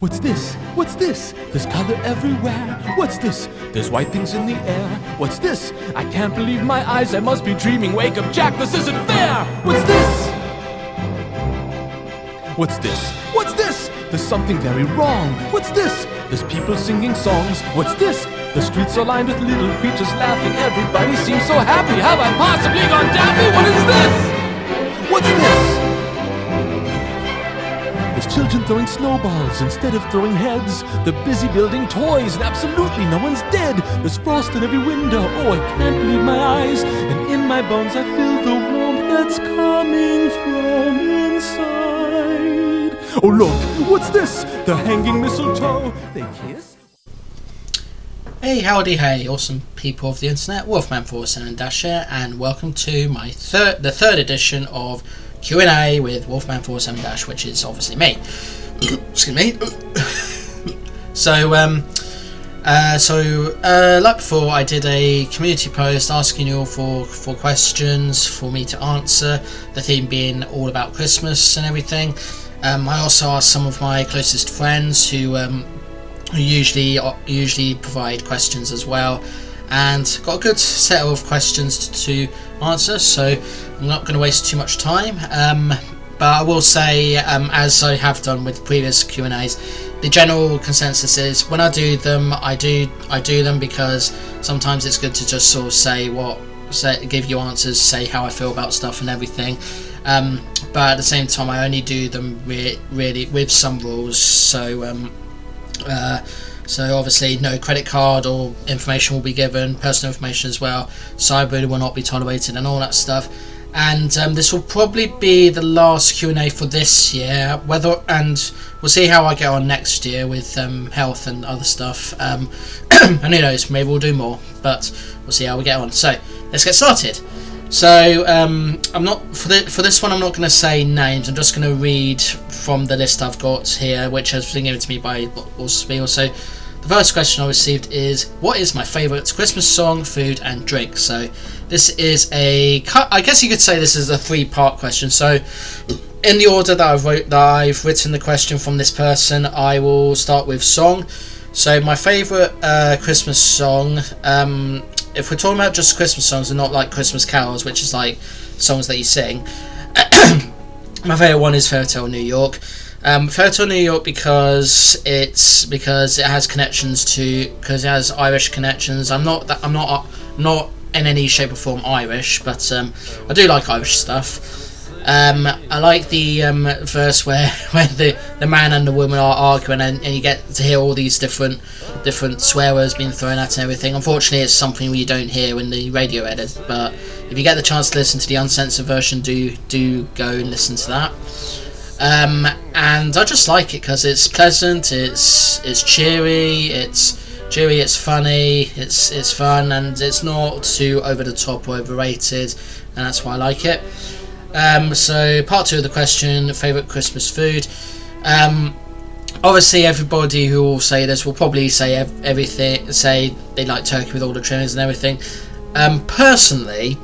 What's this? What's this? There's color everywhere. What's this? There's white things in the air. What's this? I can't believe my eyes. I must be dreaming. Wake up, Jack. This isn't fair. What's this? What's this? What's this? There's something very wrong. What's this? There's people singing songs. What's this? The streets are lined with little creatures laughing. Everybody seems so happy. Have I possibly gone daffy? What is this? What's this? There's children throwing snowballs instead of throwing heads. They're busy building toys and absolutely no one's dead. There's frost in every window. Oh, I can't believe my eyes. And in my bones I feel the warmth that's coming from inside. Oh look, what's this? They're hanging mistletoe. They kiss? Hey, howdy, hey, awesome people of the internet. Wolfman47 here, and welcome to my the third edition of Q&A with Wolfman47 which is obviously me. Excuse me. So like before, I did a community post asking you all for questions for me to answer, the theme being all about Christmas and everything. I also asked some of my closest friends who usually provide questions as well, and got a good set of questions to answer, so I'm not going to waste too much time, but I will say, as I have done with previous Q&As, the general consensus is when I do them, I do them because sometimes it's good to just sort of give you answers, say how I feel about stuff and everything, but at the same time I only do them really with some rules, so obviously no credit card or information will be given, personal information as well, cyberbullying will not be tolerated and all that stuff. And this will probably be the last Q&A for this year, and we'll see how I get on next year with health and other stuff, and who knows, maybe we'll do more, but we'll see how we get on. So let's get started. So I'm not for this one. I'm not going to say names. I'm just going to read from the list I've got here, which has been given to me by Spiel. So the first question I received is, "What is my favourite Christmas song, food, and drink?" So this is I guess you could say this is a three-part question. So in the order that I've written the question from this person, I will start with song. So my favourite Christmas song. If we're talking about just Christmas songs and not like Christmas carols, which is like songs that you sing, my favourite one is Fairy Tale New York. Fairy Tale New York because it has it has Irish connections. I'm not in any shape or form Irish, but I do like Irish stuff. I like the verse where the man and the woman are arguing, and you get to hear all these different swear words being thrown at and everything. Unfortunately, it's something you don't hear in the radio edit, but if you get the chance to listen to the uncensored version, do go and listen to that. And I just like it because it's pleasant, it's cheery, it's funny, it's fun, and it's not too over the top or overrated, and that's why I like it. So part two of the question, favourite Christmas food. Obviously everybody who will say this will probably say say they like turkey with all the trimmings and everything. Personally,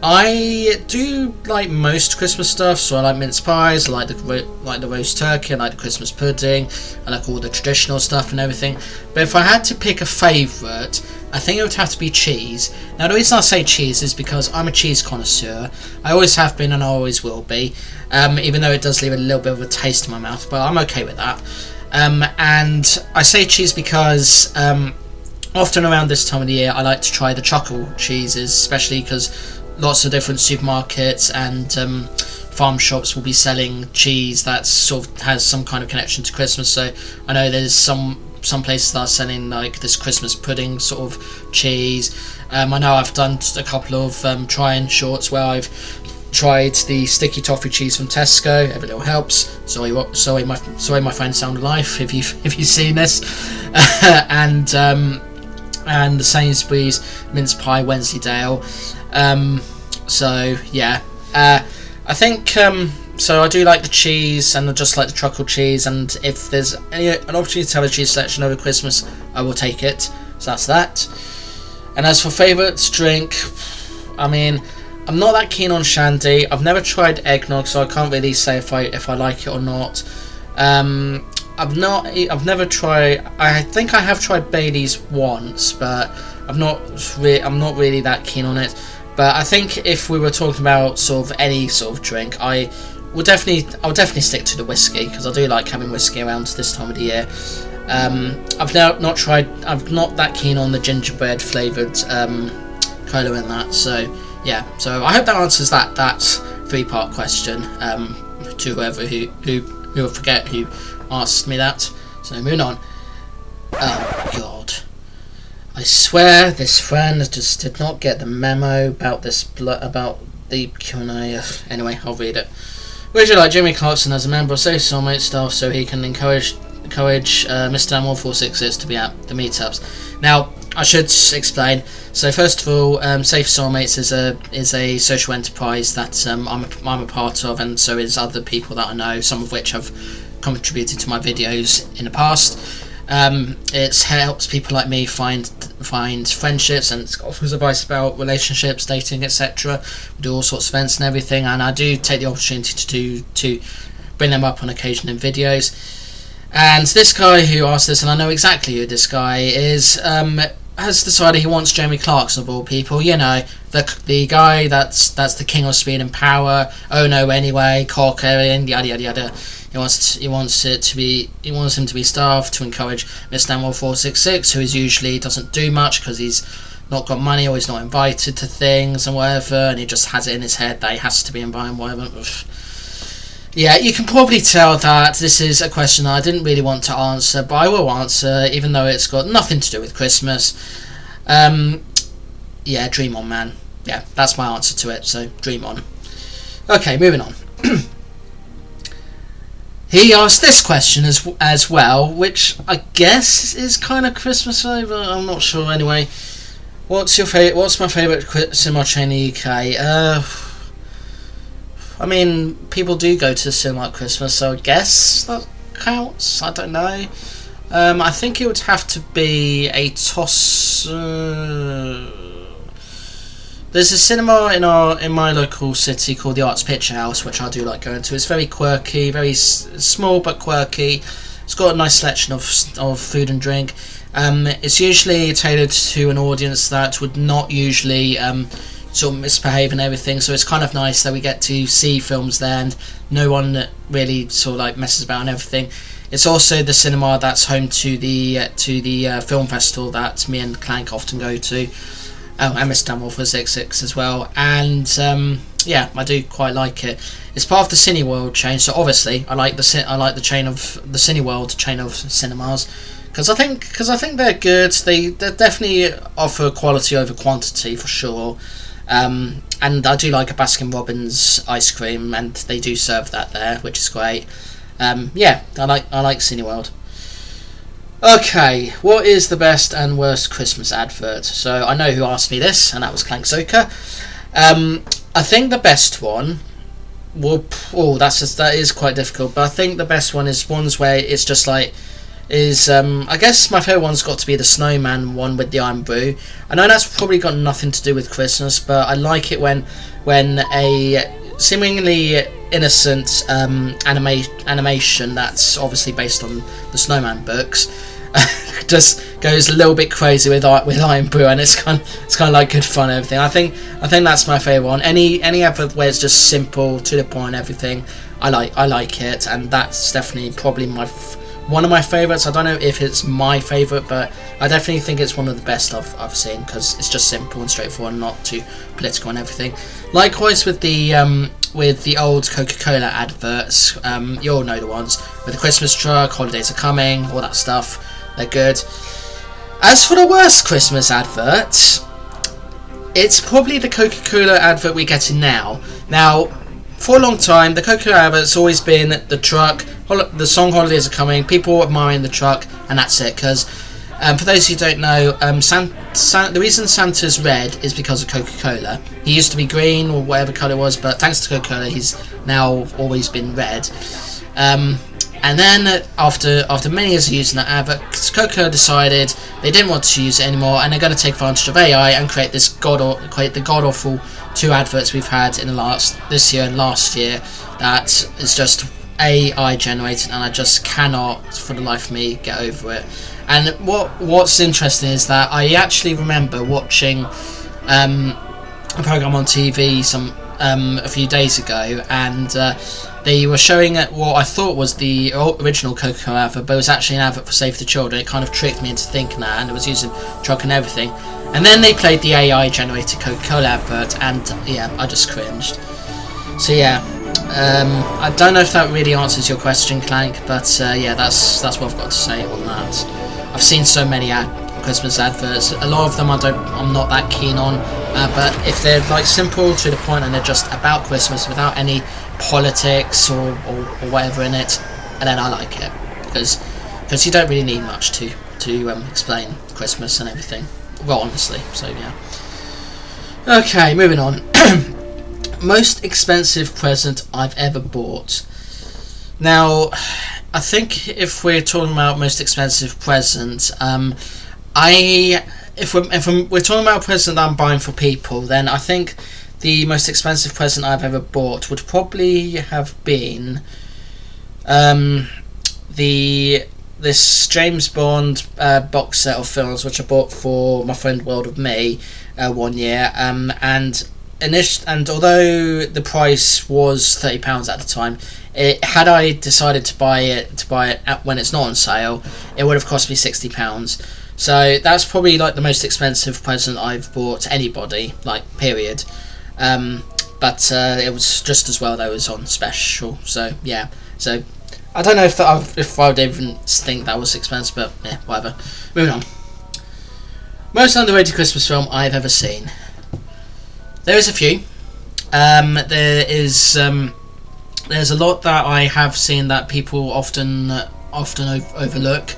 I do like most Christmas stuff, so I like mince pies, I like the roast turkey, I like the Christmas pudding, I like all the traditional stuff and everything. But if I had to pick a favourite, I think it would have to be cheese. Now the reason I say cheese is because I'm a cheese connoisseur. I always have been and I always will be, even though it does leave a little bit of a taste in my mouth, but I'm okay with that. And I say cheese because often around this time of the year I like to try the chocolate cheeses, especially because lots of different supermarkets and farm shops will be selling cheese that sort of has some kind of connection to Christmas. So I know there's some places that are selling like this Christmas pudding sort of cheese. I know I've done a couple of try-in shorts where I've tried the sticky toffee cheese from Tesco. Every little helps. Sorry my friend Sound of Life if you've seen this. And the Sainsbury's mince pie Wensleydale. So yeah, I think so I do like the cheese, and I just like the truffle cheese, and if there's an opportunity to have a cheese selection over Christmas, I will take it. So that's that. And as for favourites drink, I mean, I'm not that keen on shandy. I've never tried eggnog, so I can't really say if I like it or not. I've never tried. I think I have tried Bailey's once, but I'm not really that keen on it. But I think if we were talking about sort of any sort of drink, I'll definitely stick to the whiskey, because I do like having whiskey around this time of the year. I've not tried. I'm not that keen on the gingerbread flavoured cola in that. So yeah. So I hope that answers that 3-part question. To whoever who will forget who asked me that. So moving on. Oh God. I swear this friend just did not get the memo about about the Q&A. Anyway, I'll read it. Would you like Jimmy Clarkson as a member of Safe Soulmate staff so he can encourage Mr. Dan 1466 to be at the meetups? Now, I should explain. So first of all, Safe Soulmates is a social enterprise that I'm a part of, and so is other people that I know, some of which have contributed to my videos in the past. It helps people like me find friendships, and offers advice about relationships, dating, etc. We do all sorts of events and everything, and I do take the opportunity to bring them up on occasion in videos. And this guy who asked this, and I know exactly who this guy is, has decided he wants Jeremy Clarkson of all people. You know, the guy that's the king of speed and power. Oh no, anyway, cock and yada yada yada. He wants him to be staffed to encourage Mr. Animal 466, who usually doesn't do much because he's not got money or he's not invited to things and whatever, and he just has it in his head that he has to be invited, whatever. Yeah, you can probably tell that this is a question I didn't really want to answer, but I will answer, even though it's got nothing to do with Christmas. Yeah, dream on, man. Yeah, that's my answer to it, so dream on. Okay, moving on. He asked this question as well, which I guess is kind of Christmas flavour. I'm not sure. Anyway, what's my favourite cinema chain in the UK? I mean, people do go to the cinema at Christmas, so I guess that counts. I don't know. I think it would have to be a toss. There's a cinema in my local city called the Arts Picture House, which I do like going to. It's very quirky, very small but quirky. It's got a nice selection of food and drink. It's usually tailored to an audience that would not usually sort of misbehave and everything. So it's kind of nice that we get to see films there, and no one really sort of like messes about and everything. It's also the cinema that's home to the film festival that me and Clank often go to. Oh, and Mr. Dan 1466 as well, and yeah, I do quite like it. It's part of the Cineworld chain, so obviously I like the chain of the Cineworld chain of cinemas, because I think they're good. They definitely offer quality over quantity for sure, and I do like a Baskin Robbins ice cream, and they do serve that there, which is great. Yeah, I like Cineworld. Okay, what is the best and worst Christmas advert? So I know who asked me this, and that was Clank Soka. I think the best one that is quite difficult, but I think the best one is ones where it's just like I guess my favourite one's got to be the snowman one with the Iron Brew. I know that's probably got nothing to do with Christmas, but I like it when a seemingly innocent animation that's obviously based on the Snowman books just goes a little bit crazy with Iron Brew, and it's kind of like good fun and everything. I think that's my favourite one. Any effort where it's just simple, to the point, everything. I like it, and that's definitely probably one of my favourites. I don't know if it's my favourite, but I definitely think it's one of the best I've seen, because it's just simple and straightforward, and not too political and everything. Likewise with the old Coca-Cola adverts, you all know the ones with the Christmas truck, holidays are coming, all that stuff. They're good. As for the worst Christmas advert, it's probably the Coca-Cola advert we're getting now. Now, for a long time, the Coca-Cola advert's always been the truck, the song holidays are coming, people admiring the truck, and that's it. Because for those who don't know, the reason Santa's red is because of Coca-Cola. He used to be green or whatever colour it was, but thanks to Coca-Cola, he's now always been red. And then after many years of using that advert, Coca-Cola decided they didn't want to use it anymore, and they're going to take advantage of AI and create the god awful 2 adverts we've had in this year and last year. That is just AI generated, and I just cannot for the life of me get over it. And what's interesting is that I actually remember watching a program on TV a few days ago, and they were showing what I thought was the original Coca-Cola advert, but it was actually an advert for Save the Children. It kind of tricked me into thinking that, and it was using truck and everything. And then they played the AI generated Coca-Cola advert, and yeah, I just cringed. So yeah, I don't know if that really answers your question, Clank, but yeah, that's what I've got to say on that. I've seen so many Christmas adverts. A lot of them I'm not that keen on, but if they're like simple to the point and they're just about Christmas without any politics or whatever in it, and then I like it, because you don't really need much to explain Christmas and everything. Well, honestly, so yeah. Okay, moving on. Most expensive present I've ever bought. Now, I think if we're talking about most expensive present, if we're talking about a present that I'm buying for people, then I think the most expensive present I've ever bought would probably have been this James Bond box set of films, which I bought for my friend World of Me 1 year, and although the price was £30 at the time, had I decided to buy it when it's not on sale, it would have cost me £60. So that's probably like the most expensive present I've bought anybody, like period. But it was just as well that it was on special. So yeah. So I don't know if I would even think that was expensive, but yeah, whatever. Moving on. Most underrated Christmas film I've ever seen. There is a few. There's a lot that I have seen that people often overlook.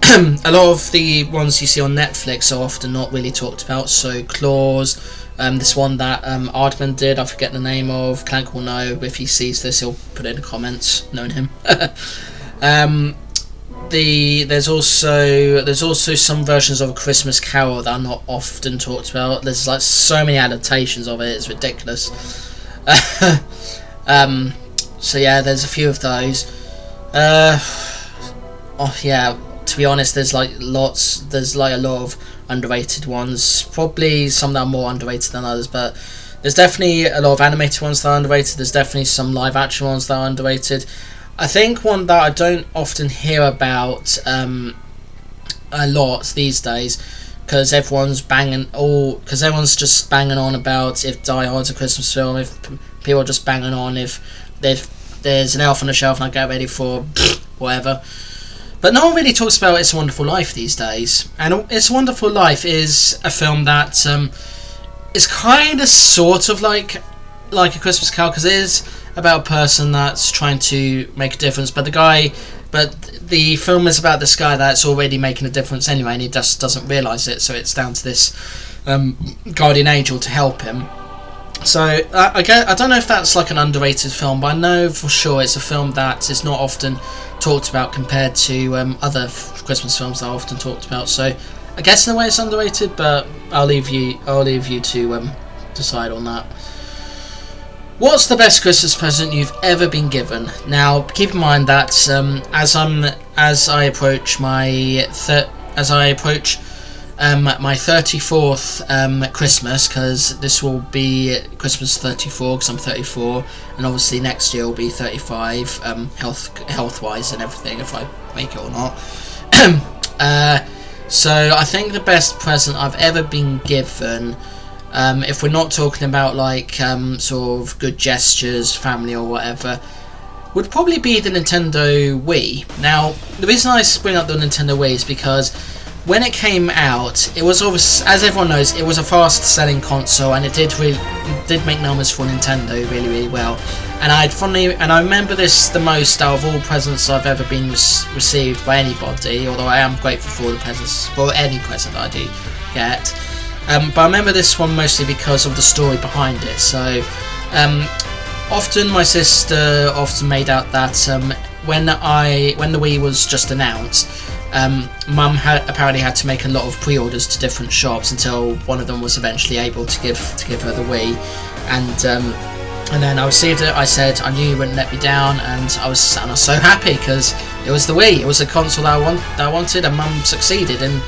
A lot of the ones you see on Netflix are often not really talked about. So Claws, this one that Aardman did, I forget the name of. Clank will know if he sees this, he'll put it in the comments, knowing him. There's also some versions of A Christmas Carol that are not often talked about. There's like so many adaptations of it, it's ridiculous. So yeah, there's a few of those. Yeah, to be honest, there's like a lot of underrated ones. Probably some that are more underrated than others, but there's definitely a lot of animated ones that are underrated. There's definitely some live action ones that are underrated. I think one that I don't often hear about a lot these days, because everyone's just banging on about if Die Hard's a Christmas film, if people are just banging on if there's an elf on the shelf and I get ready for whatever. But no one really talks about It's a Wonderful Life these days. And It's a Wonderful Life is a film that is kind of sort of like A Christmas Carol, because it is about a person that's trying to make a difference, but the film is about this guy that's already making a difference anyway, and he just doesn't realise it, so it's down to this guardian angel to help him. So I don't know if that's like an underrated film, but I know for sure it's a film that is not often talked about compared to other Christmas films that are often talked about. So I guess in a way it's underrated, but I'll leave you to decide on that. What's the best Christmas present you've ever been given? Now, keep in mind that as I approach my 34th Christmas, because this will be Christmas 34 because I'm 34, and obviously next year will be 35 health-wise and everything, if I make it or not. So I think the best present I've ever been given, if we're not talking about like sort of good gestures, family or whatever, would probably be the Nintendo Wii. Now, the reason I bring up the Nintendo Wii is because when it came out, it was always, as everyone knows, it was a fast-selling console, and it did make numbers for Nintendo really, really well. And I remember this the most out of all presents I've ever been received by anybody. Although I am grateful for the presents, for any present I do get. But I remember this one mostly because of the story behind it. So often my sister often made out that when the Wii was just announced, Mum apparently had to make a lot of pre-orders to different shops until one of them was eventually able to give her the Wii, and And then I received it. I said I knew you wouldn't let me down, and I was so happy because it was the Wii. It was a console that I wanted, and Mum succeeded in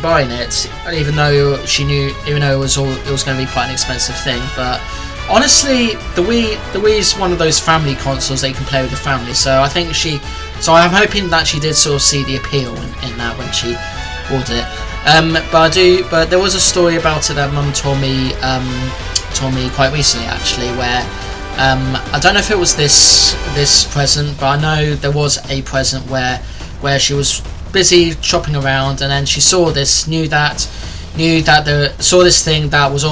buying it, even though she knew, even though it was going to be quite an expensive thing. But honestly, the Wii is one of those family consoles that you can play with the family. So I think so I'm hoping that she did sort of see the appeal in that when she ordered it. But there was a story about it that Mum told me quite recently, actually, where I don't know if it was this present, but I know there was a present where she was busy shopping around, and then she saw this, saw this thing that was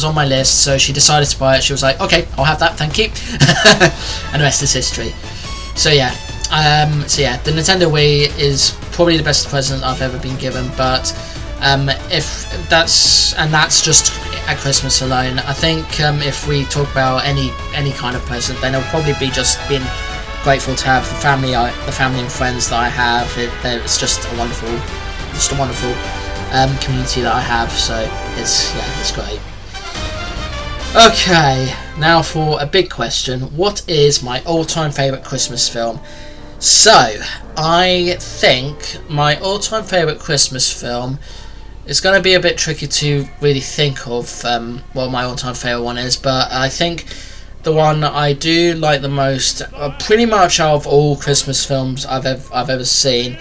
on my list, so she decided to buy it. She was like, okay, I'll have that, thank you. And the rest is history. So yeah, the Nintendo Wii is probably the best present I've ever been given, but that's just at Christmas alone. I think if we talk about any kind of present, then it'll probably be just being grateful to have the family and friends that I have. It's just a wonderful community that I have. So it's great. Okay, now for a big question. What is my all-time favourite Christmas film? So, I think my all-time favourite Christmas film is going to be a bit tricky to really think of what my all-time favourite one is, but I think the one I do like the most, pretty much out of all Christmas films I've ever seen,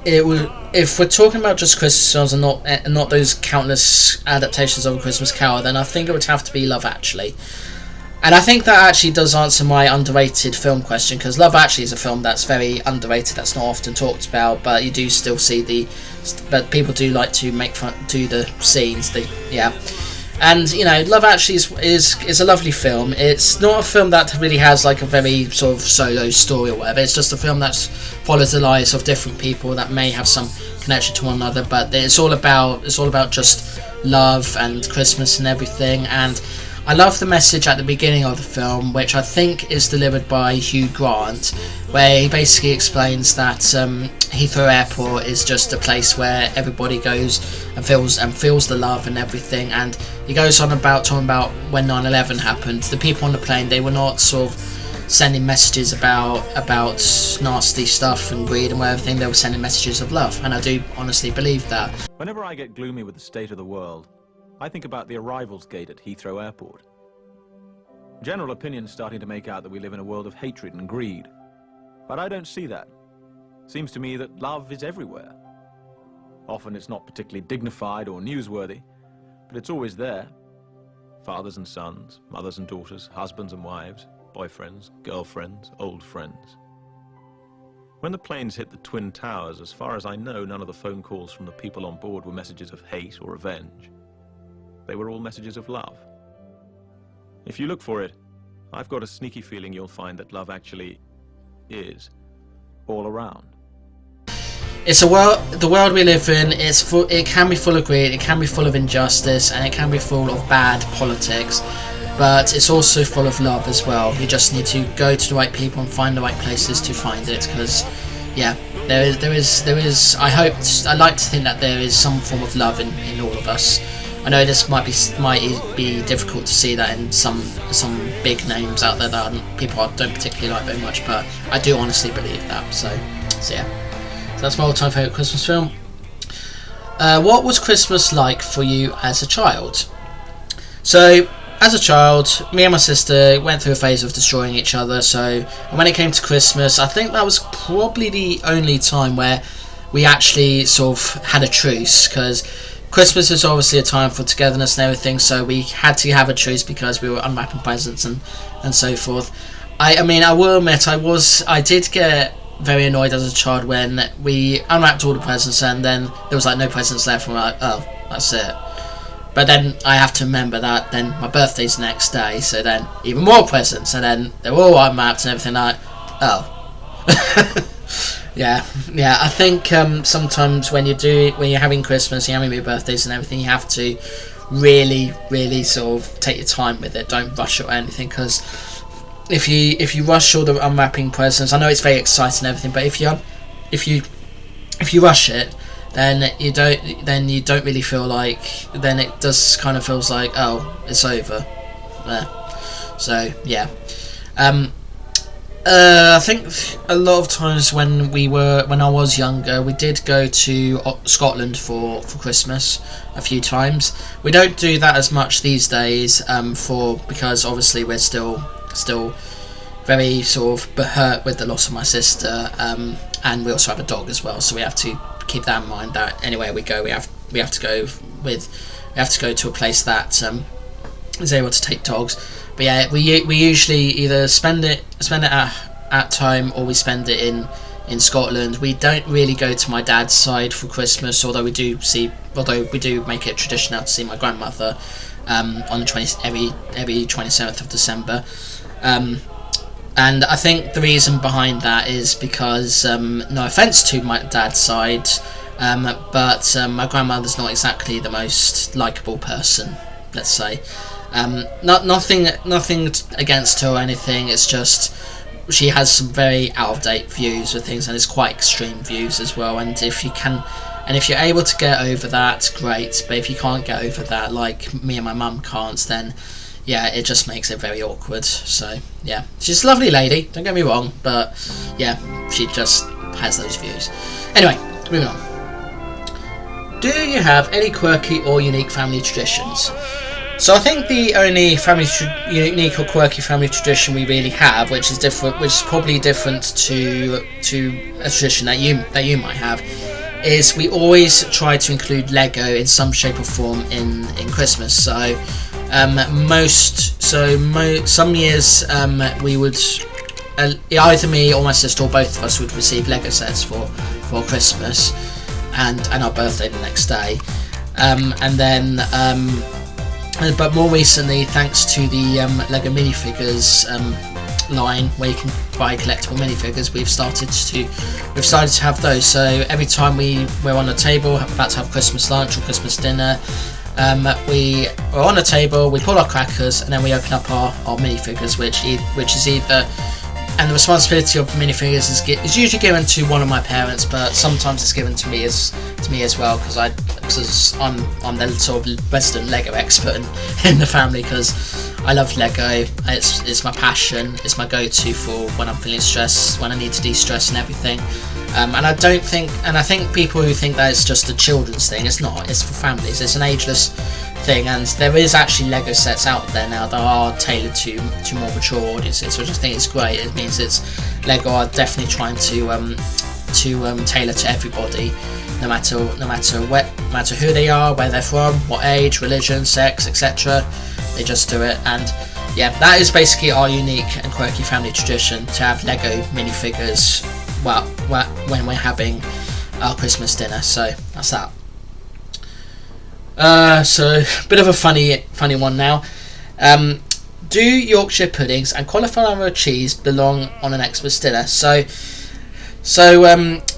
if we're talking about just Christmas films and not those countless adaptations of A Christmas Carol, then I think it would have to be Love Actually. And I think that actually does answer my underrated film question, because Love Actually is a film that's very underrated, that's not often talked about, but you do still see but people do like to do the scenes, and Love Actually is a lovely film. It's not a film that really has like a very sort of solo story or whatever. It's just a film that follows the lives of different people that may have some connection to one another, but it's all about just love and Christmas and everything. And I love the message at the beginning of the film, which I think is delivered by Hugh Grant, where he basically explains that Heathrow Airport is just a place where everybody goes and feels the love and everything. And he goes on talking about when 9/11 happened. The people on the plane, they were not sort of sending messages about nasty stuff and greed and everything. They were sending messages of love, and I do honestly believe that. Whenever I get gloomy with the state of the world, I think about the arrivals gate at Heathrow Airport. General opinion's starting to make out that we live in a world of hatred and greed. But I don't see that. Seems to me that love is everywhere. Often it's not particularly dignified or newsworthy, but it's always there. Fathers and sons, mothers and daughters, husbands and wives, boyfriends, girlfriends, old friends. When the planes hit the Twin Towers, as far as I know, none of the phone calls from the people on board were messages of hate or revenge. They were all messages of love. If you look for it, I've got a sneaky feeling you'll find that love actually is all around. It's the world we live in. It can be full of greed, it can be full of injustice, and it can be full of bad politics. But it's also full of love as well. You just need to go to the right people and find the right places to find it. Because, there is. I like to think that there is some form of love in all of us. I know this might be difficult to see that in some big names out there that people don't particularly like very much, but I do honestly believe that. So yeah. So that's my all-time favourite Christmas film. What was Christmas like for you as a child? So, as a child, me and my sister went through a phase of destroying each other. So, when it came to Christmas, I think that was probably the only time where we actually sort of had a truce, because Christmas is obviously a time for togetherness and everything, so we had to have a truce because we were unwrapping presents and so forth. I mean, I will admit, I did get very annoyed as a child when we unwrapped all the presents and then there was like no presents left, and we're like, oh, that's it. But then I have to remember that then my birthday's the next day, so then even more presents, and then they're all unwrapped and everything, like, oh. Yeah, I think sometimes when you're having Christmas, you're having your birthdays and everything, you have to really, really sort of take your time with it. Don't rush it or anything, because if you rush all the unwrapping presents, I know it's very exciting and everything, but if you rush it, then you don't really feel like, then it just kind of feels like, oh, it's over. So yeah. I think a lot of times when I was younger, we did go to Scotland for Christmas a few times. We don't do that as much these days, because obviously we're still very sort of hurt with the loss of my sister, and we also have a dog as well, so we have to keep that in mind. That anywhere we go, we have to go to a place that is able to take dogs. But yeah, we usually either spend it at home, or we spend it in Scotland. We don't really go to my dad's side for Christmas, although we do make it a tradition now to see my grandmother on the every 27th of December. And I think the reason behind that is because, no offence to my dad's side, but my grandmother's not exactly the most likeable person, let's say. Nothing against her or anything. It's just she has some very out of date views with things, and it's quite extreme views as well. And if you're able to get over that, great. But if you can't get over that, like me and my mum can't, then yeah, it just makes it very awkward. So yeah, she's a lovely lady, don't get me wrong, but yeah, she just has those views. Anyway, moving on. Do you have any quirky or unique family traditions? So I think the only unique or quirky family tradition we really have, which is probably different to a tradition that you might have, is we always try to include Lego in some shape or form in Christmas. So some years we would either me or my sister or both of us would receive Lego sets for Christmas and our birthday the next day, but more recently, thanks to the Lego minifigures line, where you can buy collectible minifigures, we've started to have those. So every time we're on a table about to have Christmas lunch or Christmas dinner, we are on a table, we pull our crackers, and then we open up our minifigures, which is either, and the responsibility of the minifigures is usually given to one of my parents, but sometimes it's given to me as well, because I'm the sort of resident Lego expert in the family, because I love Lego. It's my passion. It's my go-to for when I'm feeling stressed, when I need to de-stress and everything. And I think people who think that it's just a children's thing, it's not. It's for families. It's an ageless thing, and there is actually Lego sets out there now that are tailored to more mature audiences, which I think is great. It means Lego are definitely trying to tailor to everybody, no matter who they are, where they're from, what age, religion, sex, etc. They just do it. And yeah, that is basically our unique and quirky family tradition, to have Lego minifigures when we're having our Christmas dinner. So that's that. So a bit of a funny one now. Do Yorkshire puddings and cauliflower cheese belong on an Xmas dinner? So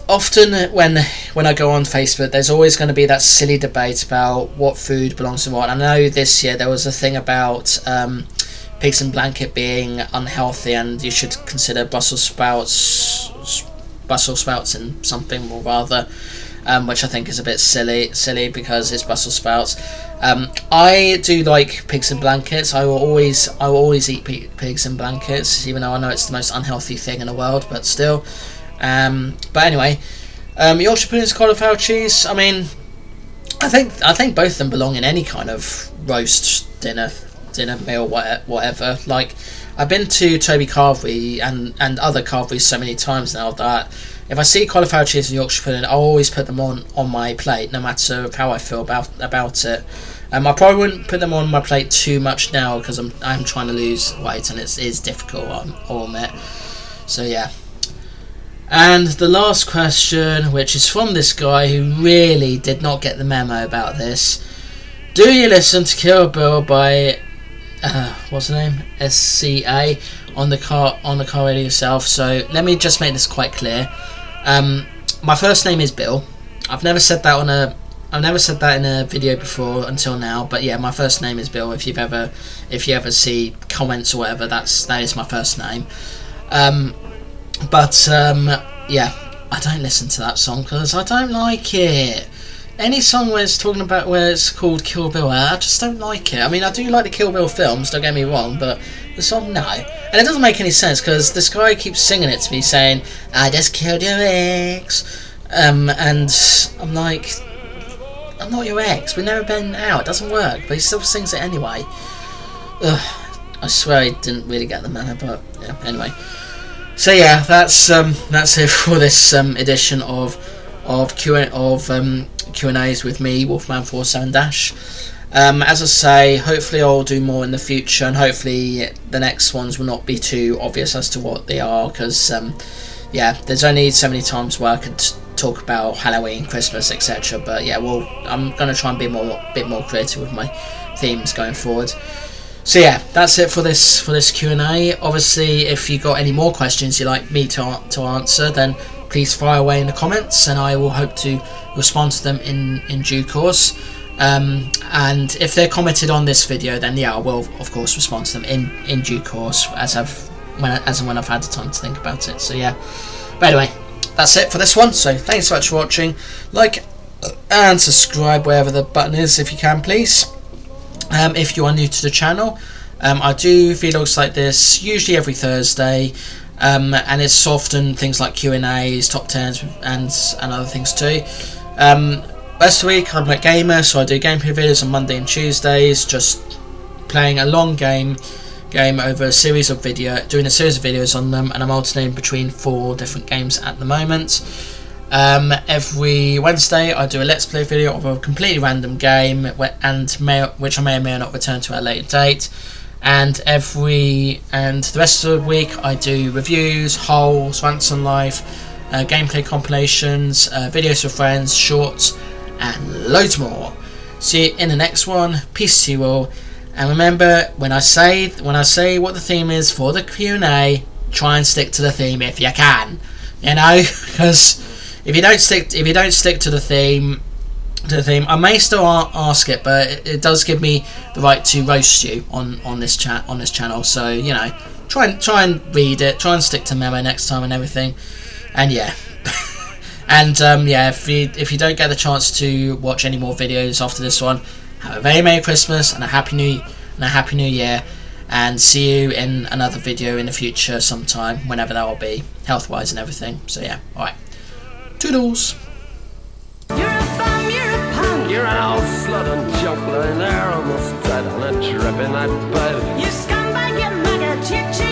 often when I go on Facebook, there's always going to be that silly debate about what food belongs to what. I know this year there was a thing about pigs in blanket being unhealthy, and you should consider Brussels sprouts in something or rather, which I think is a bit silly because it's Brussels sprouts. I do like pigs in blankets. I will always eat pigs in blankets, even though I know it's the most unhealthy thing in the world, but still. But anyway, Yorkshire puddings, cauliflower cheese. I mean, I think both of them belong in any kind of roast dinner meal, whatever. Like, I've been to Toby Carvery and other carveries so many times now that if I see cauliflower cheese and Yorkshire pudding, I'll always put them on my plate, no matter how I feel about it. I probably wouldn't put them on my plate too much now, because I'm trying to lose weight, and it is difficult, I'll admit. So yeah. And the last question, which is from this guy who really did not get the memo about this. Do you listen to Kill Bill by what's the name? SCA on the car radio yourself? So let me just make this quite clear. My first name is Bill. I've never said that in a video before until now, but yeah, my first name is Bill. If you ever see comments or whatever, that is my first name. Yeah, I don't listen to that song because I don't like it. any song where it's talking about where it's called Kill Bill, I just don't like it. I mean, I do like the Kill Bill films, don't get me wrong, but the song, no. And it doesn't make any sense because this guy keeps singing it to me saying, I just killed your ex. And I'm like, I'm not your ex, we've never been out, it doesn't work, but he still sings it anyway. Ugh, I swear he didn't really get the memo, but yeah, anyway. So yeah, that's it for this edition of Q&As with me, Wolfman47 Dash. As I say, hopefully I'll do more in the future, and hopefully the next ones will not be too obvious as to what they are, because yeah, there's only so many times where I could talk about Halloween, Christmas, etc. But yeah, well, I'm gonna try and be a bit more creative with my themes going forward. So yeah, that's it for this Q&A. Obviously, if you got any more questions you'd like me to answer, then please fire away in the comments, and I will hope to respond to them in due course. And if they're commented on this video, then yeah, I will of course respond to them in due course as and when I've had the time to think about it. So yeah, but anyway, that's it for this one. So thanks so much for watching. Like and subscribe wherever the button is if you can, please. If you are new to the channel, I do vlogs like this usually every Thursday, and it's often things like Q&As, top 10s, and other things too. Rest of the week I'm a gamer, so I do gameplay videos on Monday and Tuesdays, just playing a long game over a series of doing a series of videos on them, and I'm alternating between 4 different games at the moment. Every Wednesday I do a let's play video of a completely random game, which I may or may not return to at a later date. And the rest of the week I do reviews, hauls, rants on life, gameplay compilations, videos for friends, shorts, and loads more. See you in the next one. Peace to you all. And remember, when I say what the theme is for the Q&A, try and stick to the theme if you can. You know, because if you don't stick to the theme, I may still ask it, but it does give me the right to roast you on this channel. So you know, try and read it, try and stick to memo next time and everything. And yeah, and yeah, if you don't get the chance to watch any more videos after this one, have a very Merry Christmas and a Happy New Year, and see you in another video in the future sometime, whenever that will be, health-wise and everything. So yeah, all right, toodles. You're a bum, you're a punk, you're an old slut and junk lying there almost dead on a dripping night bed. You scumbag, you mugger, chit-chit.